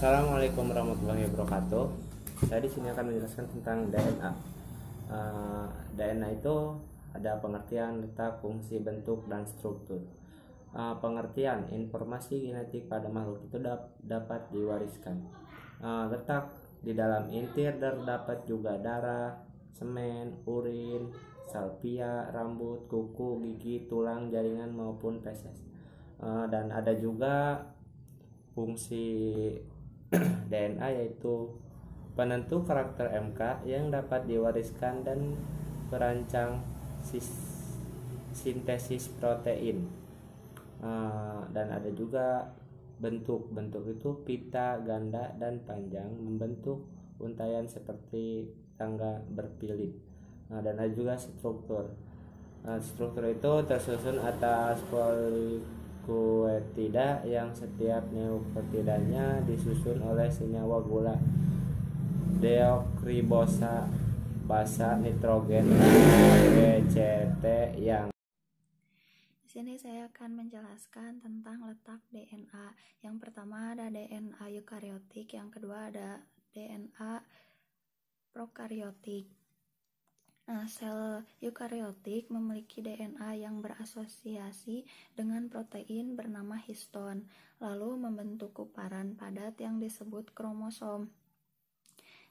Assalamualaikum warahmatullahi wabarakatuh. Saya di sini akan menjelaskan tentang DNA. DNA itu ada pengertian, letak, fungsi, bentuk, dan struktur. Pengertian informasi genetik pada makhluk itu dapat diwariskan. Letak di dalam inti terdapat juga darah, semen, urin, salvia, rambut, kuku, gigi, tulang, jaringan maupun feses. Dan ada juga fungsi DNA yaitu penentu karakter MK yang dapat diwariskan dan perancang sintesis protein. Dan ada juga bentuk itu pita, ganda, dan panjang membentuk untaian seperti tangga berpilit. Dan ada juga struktur. Struktur itu tersusun atas polikutiida yang setiap nukleotidanya disusun oleh senyawa gula deokribosa basa nitrogen BCT yang Di sini saya akan menjelaskan tentang letak DNA. Yang pertama ada DNA eukariotik, yang kedua ada DNA prokariotik. Nah, sel eukariotik memiliki DNA yang berasosiasi dengan protein bernama histon, lalu membentuk kuparan padat yang disebut kromosom.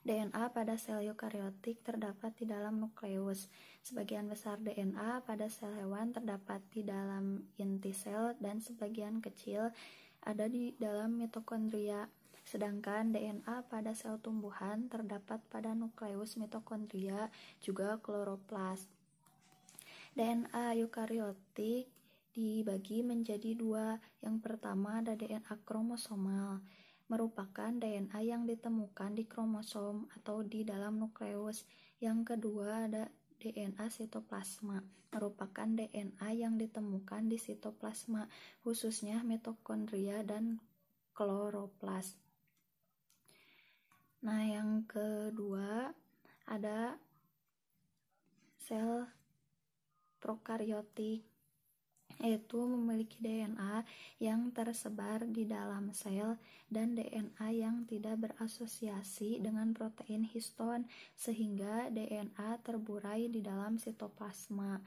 DNA pada sel eukariotik terdapat di dalam nukleus. Sebagian besar DNA pada sel hewan terdapat di dalam inti sel dan sebagian kecil ada di dalam mitokondria. Sedangkan DNA pada sel tumbuhan terdapat pada nukleus mitokondria juga kloroplas. DNA eukariotik dibagi menjadi dua. Yang pertama ada DNA kromosomal, merupakan DNA yang ditemukan di kromosom atau di dalam nukleus. Yang kedua ada DNA sitoplasma, merupakan DNA yang ditemukan di sitoplasma, khususnya mitokondria dan kloroplas. Nah, yang kedua ada sel prokariotik, yaitu memiliki DNA yang tersebar di dalam sel dan DNA yang tidak berasosiasi dengan protein histon sehingga DNA terburai di dalam sitoplasma.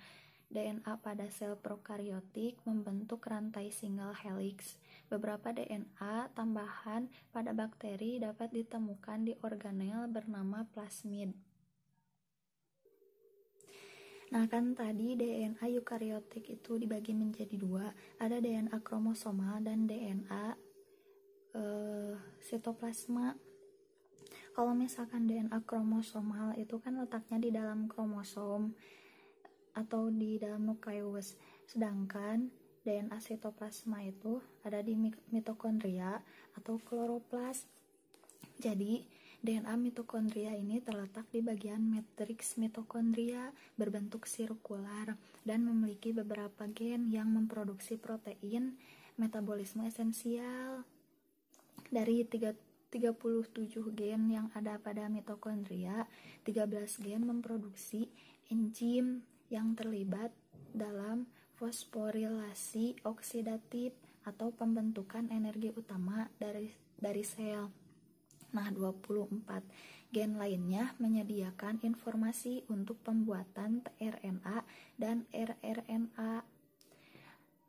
DNA pada sel prokariotik membentuk rantai single helix. Beberapa DNA tambahan pada bakteri dapat ditemukan di organel bernama plasmid. Nah, kan tadi DNA eukariotik itu dibagi menjadi dua, ada DNA kromosomal dan DNA sitoplasma. Kalau misalkan DNA kromosomal itu kan letaknya di dalam kromosom atau di dalam nukleus, sedangkan DNA sitoplasma itu ada di mitokondria atau kloroplas. Jadi DNA mitokondria ini terletak di bagian matriks mitokondria, berbentuk sirkular dan memiliki beberapa gen yang memproduksi protein metabolisme esensial. Dari 37 gen yang ada pada mitokondria, 13 gen memproduksi enzim yang terlibat dalam fosforilasi oksidatif atau pembentukan energi utama dari sel. Nah, 24 gen lainnya menyediakan informasi untuk pembuatan tRNA dan rRNA.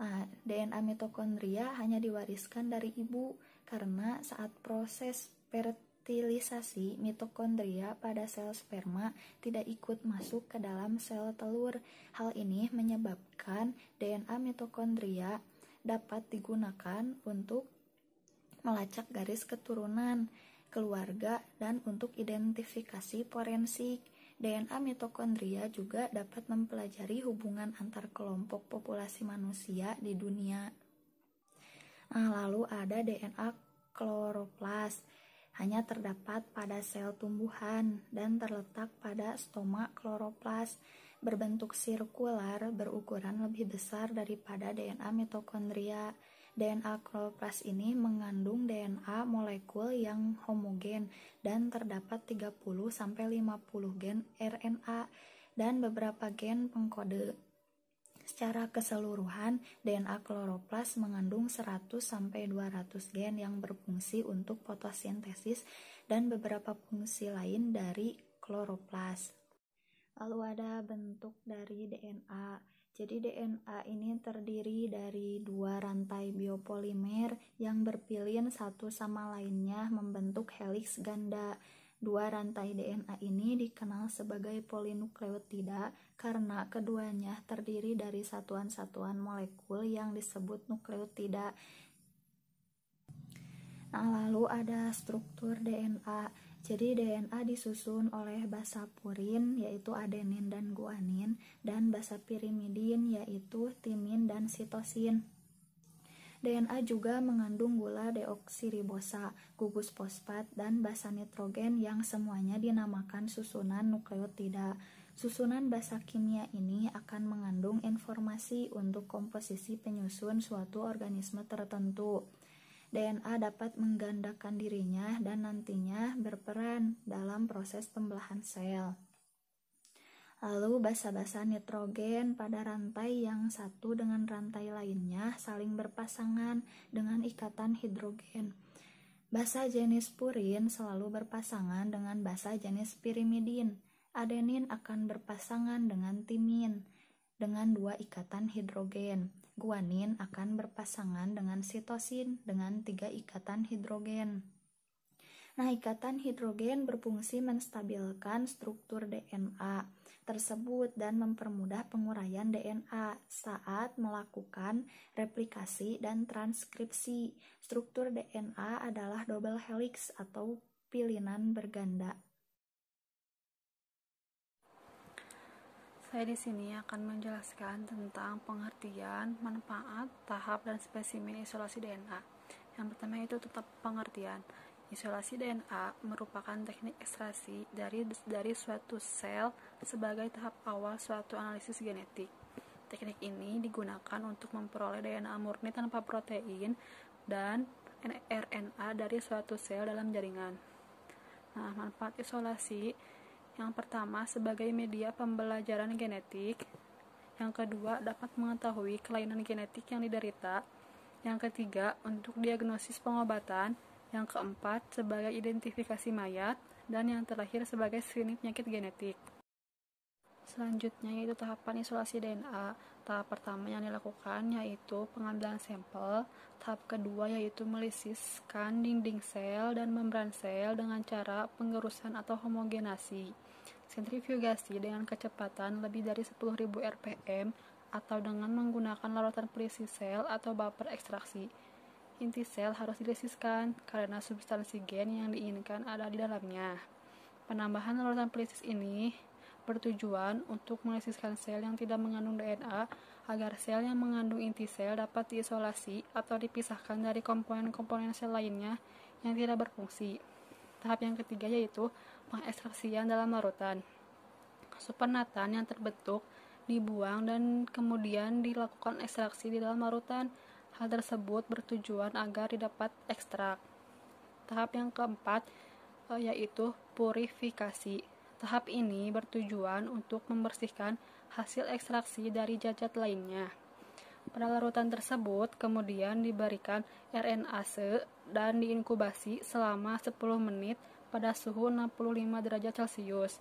Nah, DNA mitokondria hanya diwariskan dari ibu karena saat proses fertilisasi mitokondria pada sel sperma tidak ikut masuk ke dalam sel telur. Hal ini menyebabkan DNA mitokondria dapat digunakan untuk melacak garis keturunan, keluarga, dan untuk identifikasi forensik. DNA mitokondria juga dapat mempelajari hubungan antar kelompok populasi manusia di dunia. Nah, lalu ada DNA kloroplas, hanya terdapat pada sel tumbuhan dan terletak pada stoma kloroplas, berbentuk sirkular, berukuran lebih besar daripada DNA mitokondria. DNA kloroplas ini mengandung DNA molekul yang homogen dan terdapat 30-50 gen RNA dan beberapa gen pengkode. Secara keseluruhan, DNA kloroplas mengandung 100-200 gen yang berfungsi untuk fotosintesis dan beberapa fungsi lain dari kloroplas. Lalu ada bentuk dari DNA. Jadi DNA ini terdiri dari dua rantai biopolimer yang berpilin satu sama lainnya membentuk heliks ganda. Dua rantai DNA ini dikenal sebagai polinukleotida karena keduanya terdiri dari satuan-satuan molekul yang disebut nukleotida. Nah, lalu ada struktur DNA. Jadi DNA disusun oleh basa purin yaitu adenin dan guanin dan basa pirimidin yaitu timin dan sitosin. DNA juga mengandung gula deoksiribosa, gugus fosfat, dan basa nitrogen yang semuanya dinamakan susunan nukleotida. Susunan basa kimia ini akan mengandung informasi untuk komposisi penyusun suatu organisme tertentu. DNA dapat menggandakan dirinya dan nantinya berperan dalam proses pembelahan sel. Lalu basa-basa nitrogen pada rantai yang satu dengan rantai lainnya saling berpasangan dengan ikatan hidrogen. Basa jenis purin selalu berpasangan dengan basa jenis pirimidin. Adenin akan berpasangan dengan timin dengan dua ikatan hidrogen. Guanin akan berpasangan dengan sitosin dengan 3 ikatan hidrogen. Nah, ikatan hidrogen berfungsi menstabilkan struktur DNA tersebut dan mempermudah penguraian DNA saat melakukan replikasi dan transkripsi. Struktur DNA adalah double helix atau pilinan berganda. Saya di sini akan menjelaskan tentang pengertian, manfaat, tahap, dan spesimen isolasi DNA. Yang pertama itu tetap pengertian. Isolasi DNA merupakan teknik ekstraksi dari suatu sel sebagai tahap awal suatu analisis genetik. Teknik ini digunakan untuk memperoleh DNA murni tanpa protein dan RNA dari suatu sel dalam jaringan. Nah, manfaat isolasi yang pertama sebagai media pembelajaran genetik, yang kedua dapat mengetahui kelainan genetik yang diderita, yang ketiga untuk diagnosis pengobatan, yang keempat sebagai identifikasi mayat, dan yang terakhir sebagai screening penyakit genetik. Selanjutnya yaitu tahapan isolasi DNA. Tahap pertama yang dilakukan yaitu pengambilan sampel. Tahap kedua yaitu melisiskan dinding sel dan membran sel dengan cara penggerusan atau homogenasi. Sentrifugasi dengan kecepatan lebih dari 10.000 rpm atau dengan menggunakan larutan pelisi sel atau baper ekstraksi. Inti sel harus dilisiskan karena substansi gen yang diinginkan ada di dalamnya. Penambahan larutan pelisis ini bertujuan untuk melisiskan sel yang tidak mengandung DNA agar sel yang mengandung inti sel dapat diisolasi atau dipisahkan dari komponen-komponen sel lainnya yang tidak berfungsi. Tahap yang ketiga yaitu pengekstraksian dalam larutan. Supernatan yang terbentuk dibuang dan kemudian dilakukan ekstraksi di dalam larutan. Hal tersebut bertujuan agar didapat ekstrak. Tahap yang keempat yaitu purifikasi. Tahap ini bertujuan untuk membersihkan hasil ekstraksi dari zat-zat lainnya. Pada larutan tersebut kemudian diberikan RNase dan diinkubasi selama 10 menit pada suhu 65 derajat Celcius.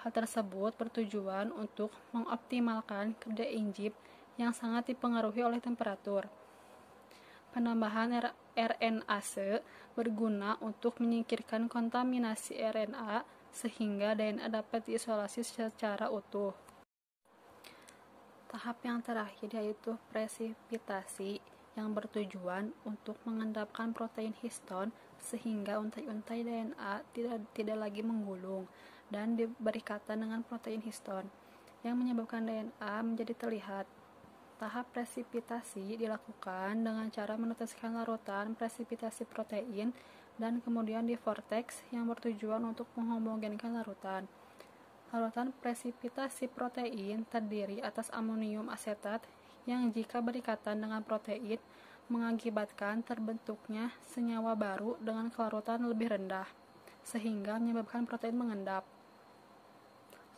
Hal tersebut bertujuan untuk mengoptimalkan kerja enzim yang sangat dipengaruhi oleh temperatur. Penambahan RNase berguna untuk menyingkirkan kontaminasi RNA sehingga DNA dapat diisolasi secara utuh. Tahap yang terakhir yaitu presipitasi yang bertujuan untuk mengendapkan protein histon sehingga untai-untai DNA tidak lagi menggulung dan berikatan dengan protein histon yang menyebabkan DNA menjadi terlihat. Tahap presipitasi dilakukan dengan cara meneteskan larutan presipitasi protein dan kemudian di vortex yang bertujuan untuk menghomogenkan larutan. Larutan presipitasi protein terdiri atas amonium asetat yang jika berikatan dengan protein mengakibatkan terbentuknya senyawa baru dengan kelarutan lebih rendah, sehingga menyebabkan protein mengendap.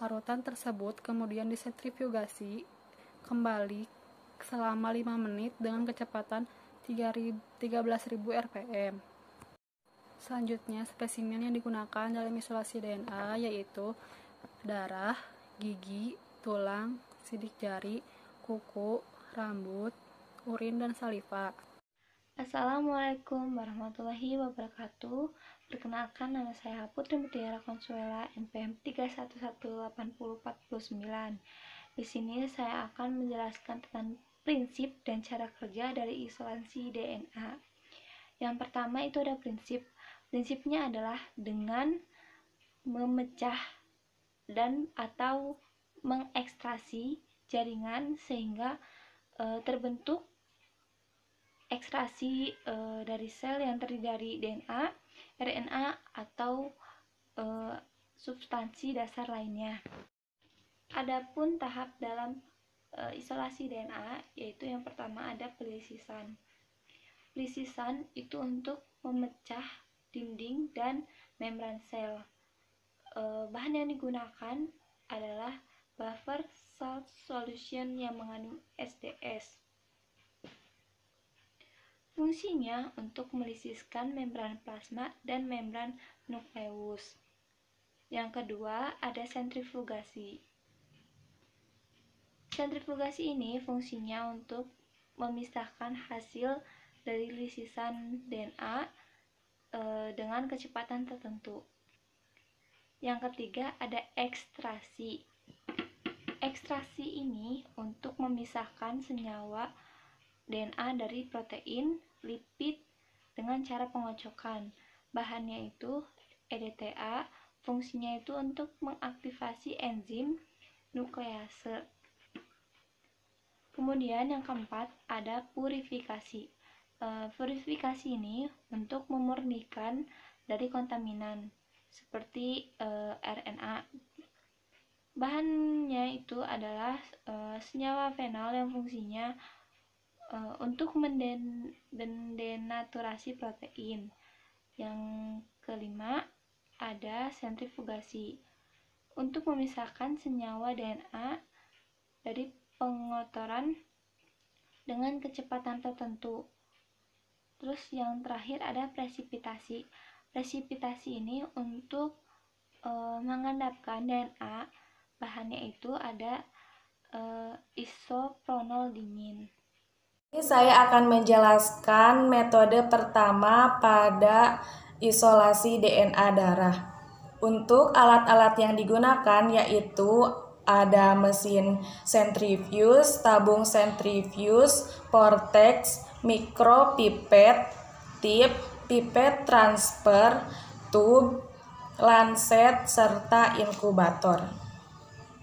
Larutan tersebut kemudian disentrifugasi kembali selama 5 menit dengan kecepatan 13.000 rpm. Selanjutnya, spesimen yang digunakan dalam isolasi DNA yaitu darah, gigi, tulang, sidik jari, kuku, rambut, urin, dan saliva. Assalamualaikum warahmatullahi wabarakatuh. Perkenalkan, nama saya Putri Mutiara Consuela, NPM 3118049. Di sini saya akan menjelaskan tentang prinsip dan cara kerja dari isolasi DNA. Yang pertama itu ada prinsip. Prinsipnya adalah dengan memecah dan atau mengekstrasi jaringan sehingga terbentuk ekstrasi dari sel yang terdiri dari DNA, RNA, atau substansi dasar lainnya. Adapun tahap dalam isolasi DNA, yaitu yang pertama ada pelisisan. Pelisisan itu untuk memecah dinding dan membran sel. Bahan yang digunakan adalah buffer salt solution yang mengandung SDS. Fungsinya untuk melisiskan membran plasma dan membran nukleus. Yang kedua, ada sentrifugasi. Sentrifugasi ini fungsinya untuk memisahkan hasil dari lisisan DNA dengan kecepatan tertentu. Yang ketiga, ada ekstrasi. Ekstrasi ini untuk memisahkan senyawa DNA dari protein, lipid dengan cara pengocokan. Bahannya itu EDTA, fungsinya itu untuk mengaktifasi enzim nuklease. Kemudian yang keempat ada purifikasi. Purifikasi ini untuk memurnikan dari kontaminan seperti RNA. Bahannya itu adalah senyawa fenol yang fungsinya untuk mendenaturasi protein. Yang kelima ada sentrifugasi untuk memisahkan senyawa DNA dari pengotoran dengan kecepatan tertentu. Terus yang terakhir ada presipitasi. Presipitasi ini untuk mengendapkan DNA. Bahannya itu ada isopronol dingin. Ini saya akan menjelaskan metode pertama pada isolasi DNA darah. Untuk alat-alat yang digunakan yaitu ada mesin sentrifuge, tabung sentrifuge, vortex, mikropipet, tip, pipet transfer, tube, lancet, serta inkubator.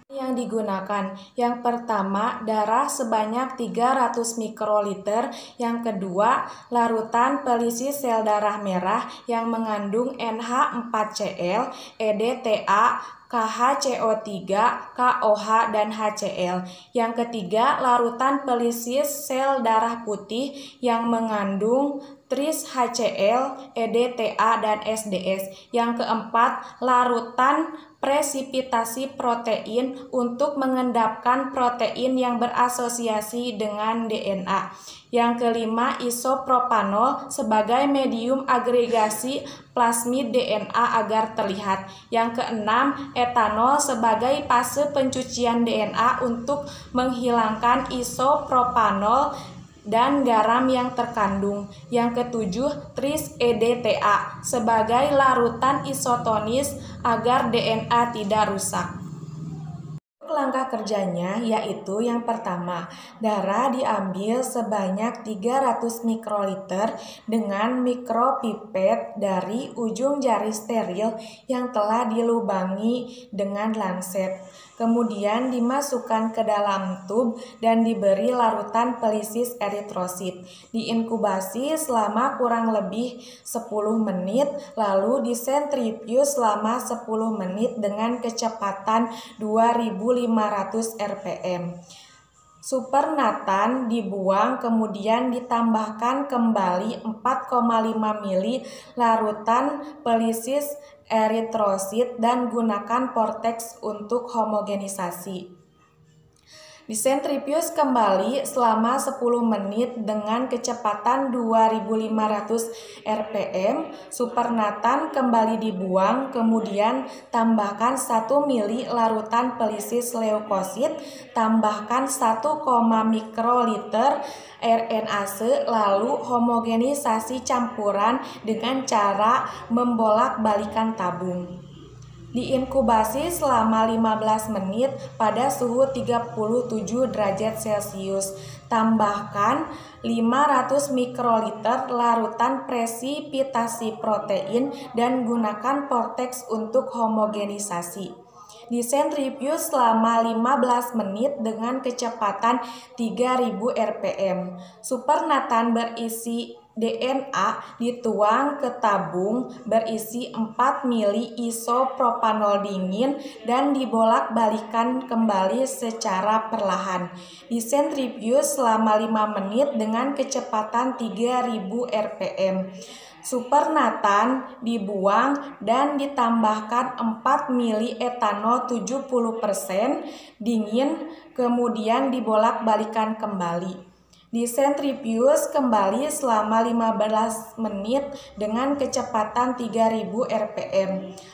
Yang digunakan, yang pertama darah sebanyak 300 mikroliter, yang kedua larutan pelisis sel darah merah yang mengandung NH4Cl, EDTA, KHCO3, KOH, dan HCl. Yang ketiga larutan pelisis sel darah putih yang mengandung tris HCl, EDTA, dan SDS. Yang keempat, larutan presipitasi protein untuk mengendapkan protein yang berasosiasi dengan DNA. Yang kelima, isopropanol sebagai medium agregasi plasmid DNA agar terlihat. Yang keenam, etanol sebagai fase pencucian DNA untuk menghilangkan isopropanol dan garam yang terkandung. Yang ketujuh, tris EDTA sebagai larutan isotonis agar DNA tidak rusak. Langkah kerjanya yaitu yang pertama, darah diambil sebanyak 300 mikroliter dengan mikropipet dari ujung jari steril yang telah dilubangi dengan lancet. Kemudian dimasukkan ke dalam tub dan diberi larutan pelisis eritrosit. Diinkubasi selama kurang lebih 10 menit, lalu disentrifuge selama 10 menit dengan kecepatan 2500 rpm. Supernatan dibuang, kemudian ditambahkan kembali 4,5 ml larutan pelisis eritrosit dan gunakan vortex untuk homogenisasi. Disentrifuge kembali selama 10 menit dengan kecepatan 2500 rpm. Supernatan kembali dibuang, kemudian tambahkan 1 mili larutan pelisis leukosit, tambahkan 1, mikroliter air NaC, lalu homogenisasi campuran dengan cara membolak-balikan tabung. Diinkubasi selama 15 menit pada suhu 37 derajat Celcius. Tambahkan 500 mikroliter larutan presipitasi protein dan gunakan vortex untuk homogenisasi. Disentrifuge selama 15 menit dengan kecepatan 3000 rpm. Supernatan berisi DNA dituang ke tabung berisi 4 mili isopropanol dingin dan dibolak-balikan kembali secara perlahan. Disentrifuge selama 5 menit dengan kecepatan 3000 rpm. Supernatan dibuang dan ditambahkan 4 mili etanol 70% dingin, kemudian dibolak-balikan kembali. Disentrifuge kembali selama 15 menit dengan kecepatan 3000 rpm.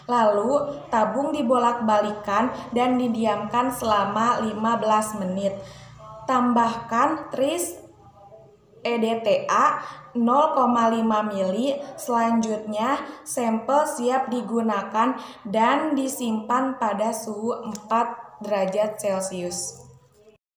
Lalu tabung dibolak-balikan dan didiamkan selama 15 menit. Tambahkan tris EDTA 0,5 mili. Selanjutnya sampel siap digunakan dan disimpan pada suhu 4 derajat Celcius.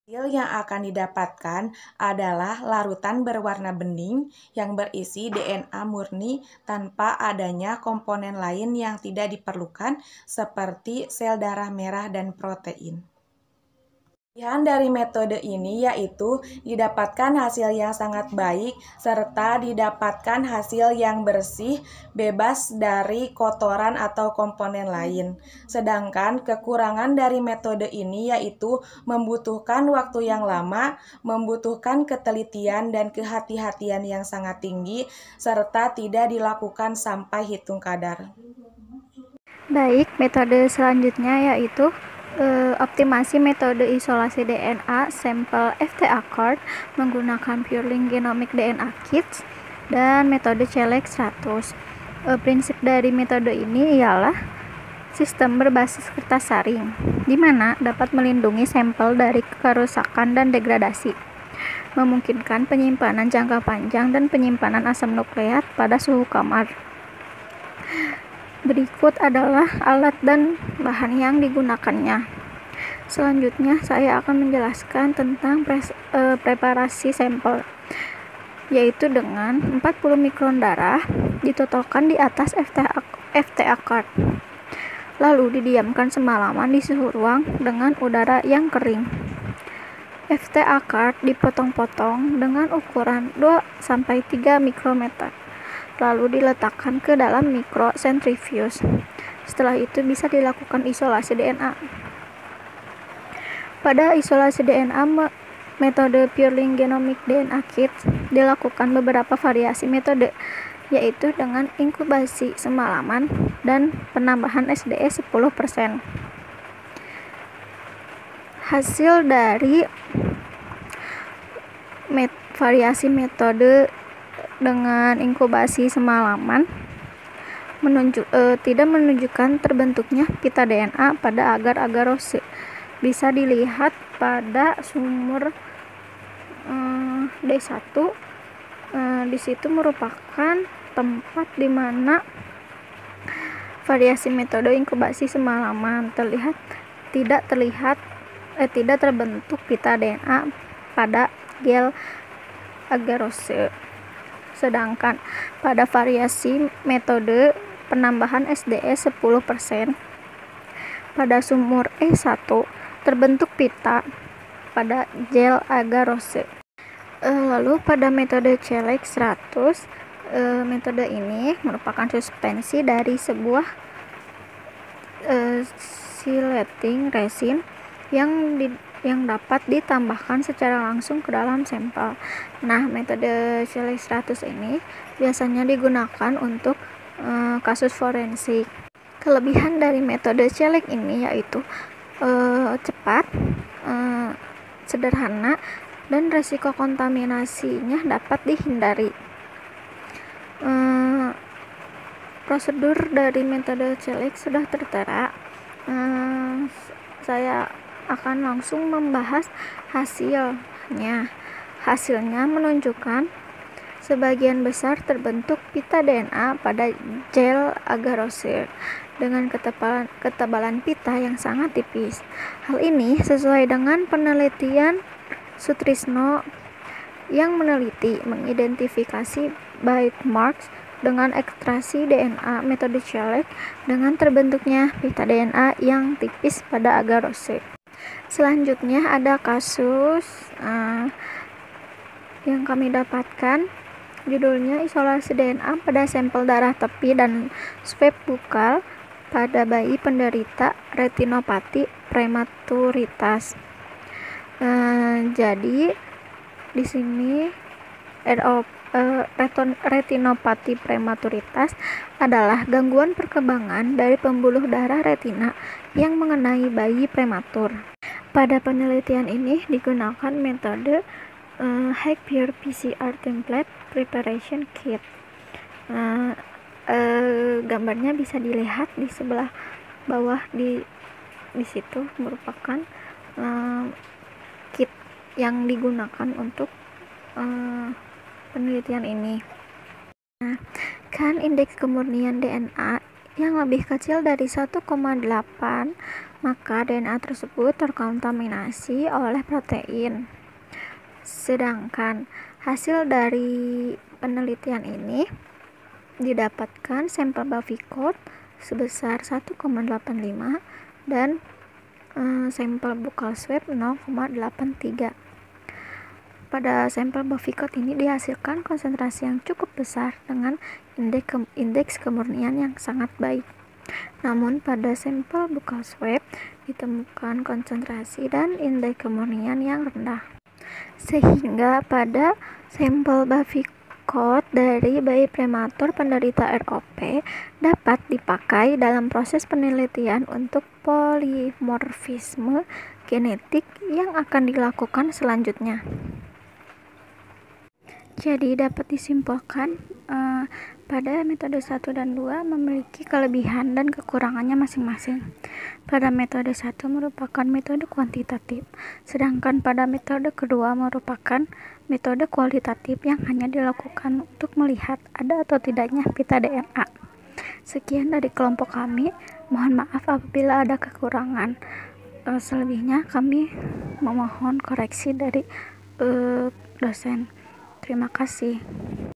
Hasil yang akan didapatkan adalah larutan berwarna bening yang berisi DNA murni tanpa adanya komponen lain yang tidak diperlukan seperti sel darah merah dan protein. Kelebihan dari metode ini yaitu didapatkan hasil yang sangat baik serta didapatkan hasil yang bersih, bebas dari kotoran atau komponen lain. Sedangkan kekurangan dari metode ini yaitu membutuhkan waktu yang lama, membutuhkan ketelitian dan kehati-hatian yang sangat tinggi, serta tidak dilakukan sampai hitung kadar. Baik, metode selanjutnya yaitu optimasi metode isolasi DNA sampel FT-Accord menggunakan Purely Genomic DNA Kits dan metode CELEC 100. Prinsip dari metode ini ialah sistem berbasis kertas saring, di mana dapat melindungi sampel dari kerusakan dan degradasi, memungkinkan penyimpanan jangka panjang dan penyimpanan asam nukleat pada suhu kamar. Berikut adalah alat dan bahan yang digunakannya. Selanjutnya saya akan menjelaskan tentang preparasi sampel, yaitu dengan 40 mikron darah ditotolkan di atas FT-Accord, lalu didiamkan semalaman di suhu ruang dengan udara yang kering. FT-Accord dipotong-potong dengan ukuran 2-3 mikrometer, lalu diletakkan ke dalam mikrosentrifuge. Setelah itu bisa dilakukan isolasi DNA. Pada isolasi DNA metode Purely Genomic DNA Kits dilakukan beberapa variasi metode, yaitu dengan inkubasi semalaman dan penambahan SDE 10%. Hasil dari variasi metode dengan inkubasi semalaman tidak menunjukkan terbentuknya pita DNA pada agar-agarose. Bisa dilihat pada sumur D1. Di situ merupakan tempat di mana variasi metode inkubasi semalaman tidak terbentuk pita DNA pada gel agarose. Sedangkan pada variasi metode penambahan SDE 10% pada sumur E1 terbentuk pita pada gel agarose. Lalu pada metode CELEC 100, metode ini merupakan suspensi dari sebuah sileting resin yang dapat ditambahkan secara langsung ke dalam sampel. Nah, metode CELEC 100 ini biasanya digunakan untuk kasus forensik. Kelebihan dari metode CELEC ini yaitu cepat, sederhana dan resiko kontaminasinya dapat dihindari. Prosedur dari metode Celik sudah tertera. Saya akan langsung membahas hasilnya. Hasilnya menunjukkan sebagian besar terbentuk pita DNA pada gel agarose dengan ketebalan pita yang sangat tipis. Hal ini sesuai dengan penelitian Sutrisno yang mengidentifikasi bite marks dengan ekstraksi DNA metode Celik dengan terbentuknya pita DNA yang tipis pada agarose. Selanjutnya ada kasus yang kami dapatkan, judulnya isolasi DNA pada sampel darah tepi dan swab bukal pada bayi penderita retinopati prematuritas. Jadi di sini retinopati prematuritas adalah gangguan perkembangan dari pembuluh darah retina yang mengenai bayi prematur. Pada penelitian ini digunakan metode high pure PCR template preparation kit. Gambarnya bisa dilihat di sebelah bawah, di situ merupakan kit yang digunakan untuk penelitian ini. Kan indeks kemurnian DNA yang lebih kecil dari 1,8, maka DNA tersebut terkontaminasi oleh protein. Sedangkan hasil dari penelitian ini didapatkan sampel Bavikot sebesar 1,85 dan sampel bukal swab 0,83. Pada sampel Bavikot ini dihasilkan konsentrasi yang cukup besar dengan indeks kemurnian yang sangat baik. Namun pada sampel bukal swab ditemukan konsentrasi dan indeks kemurnian yang rendah. Sehingga pada sampel Bavikot dari bayi prematur penderita ROP dapat dipakai dalam proses penelitian untuk polimorfisme genetik yang akan dilakukan selanjutnya. Jadi dapat disimpulkan pada metode 1 dan 2 memiliki kelebihan dan kekurangannya masing-masing. Pada metode 1 merupakan metode kuantitatif, sedangkan pada metode kedua merupakan metode kualitatif yang hanya dilakukan untuk melihat ada atau tidaknya pita DNA. Sekian dari kelompok kami, mohon maaf apabila ada kekurangan. Selebihnya kami memohon koreksi dari dosen. Terima kasih.